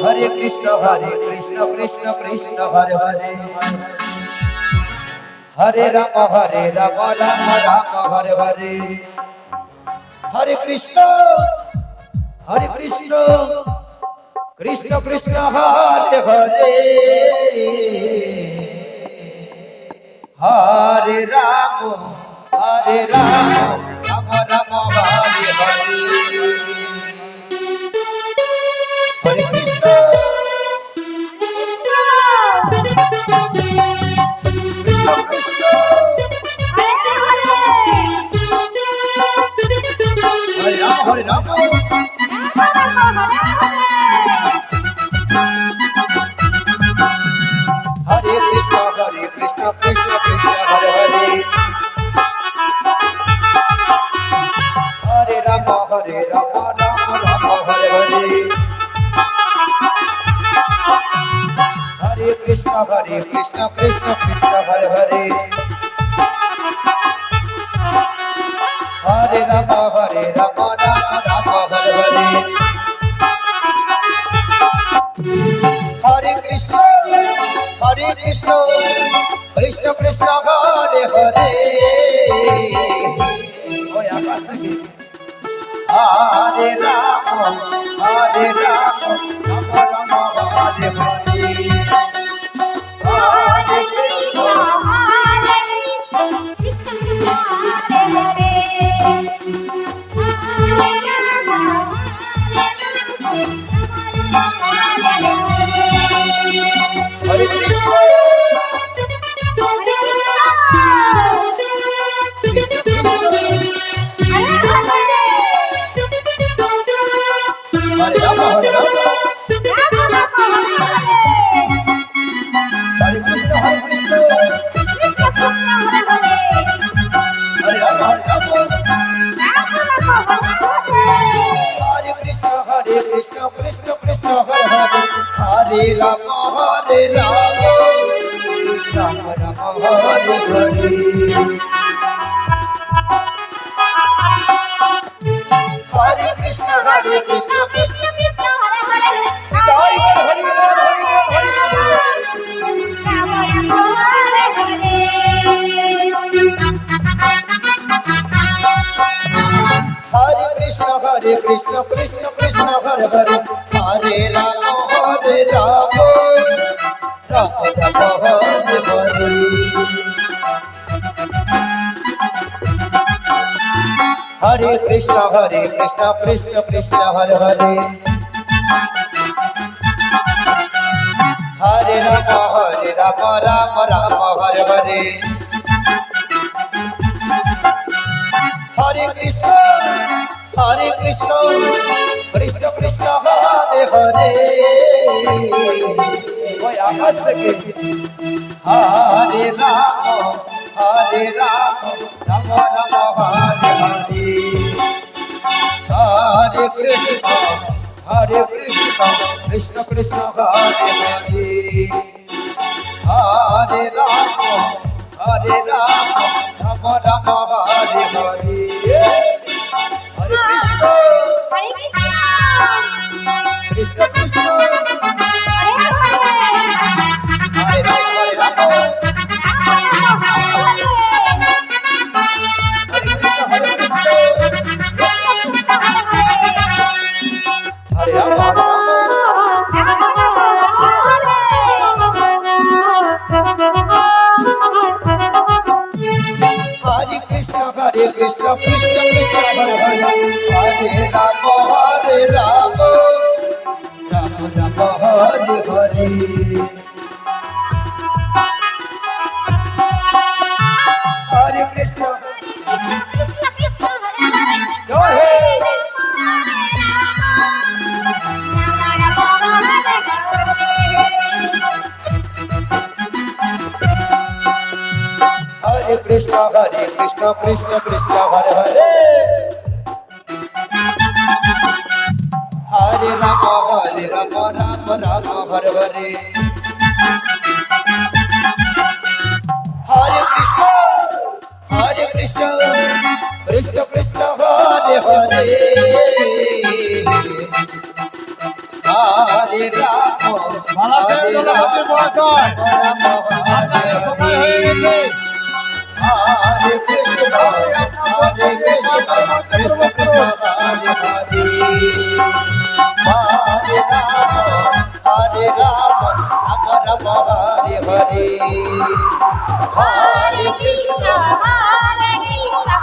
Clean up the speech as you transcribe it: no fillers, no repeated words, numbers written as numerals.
हरे कृष्ण कृष्ण कृष्ण हरे हरे हरे राम राम राम हरे हरे हरे कृष्ण कृष्ण कृष्ण हरे हरे हरे राम राम राम हरे हरे हरे कृष्ण कृष्ण हरे राम हरे कृष्ण कृष्ण हरे हरे हरे राम राम राम हरे हरे हरे कृष्ण कृष्ण कृष्ण हरे हरे हरे राम राम हरे हरे हरे कृष्ण कृष्ण कृष्ण हरे हरे हरे राम राम राम हरे हरे हरे कृष्ण हरे कृष्ण हरे राम हरे कृष्ण हरे राम हरे कृष्ण कृष्ण कृष्ण हरे हरे राम राम राम हरे हरे हरे कृष्ण कृष्ण कृष्ण हरे हरे हरे कृष्ण कृष्ण कृष्ण हरे हरे हरे राम राम हरे हरे हरे कृष्ण कृष्ण कृष्ण हरे हरे हरे राम राम राम हरे हरे हरे कृष्ण कृष्ण कृष्ण हरे हरे कोई आकाश के हरे राम राम राम हरे हरे हरे कृष्ण कृष्ण कृष्ण हरे हरे हरे राम राम राम हरे हरे हरे कृष्ण कृष्ण कृष्ण हरे राम हरे कृष्ण कृष्ण कृष्ण हरे हरे हरे राम राम हरे हरे हरे कृष्ण जय हे हरे कृष्ण कृष्ण कृष्ण हरे हरे हरे राम राम हरे हरे हरे कृष्ण कृष्ण कृष्ण हरे हरे হরে রাম মালা শেষ হলো ভক্তি মহাশয় রাম আপনাদের সময় হয়ে গেছে হরে Krishna Krishna Krishna Hare Hare Hare Ram Ram Hare Hare Hare Krishna, Krishna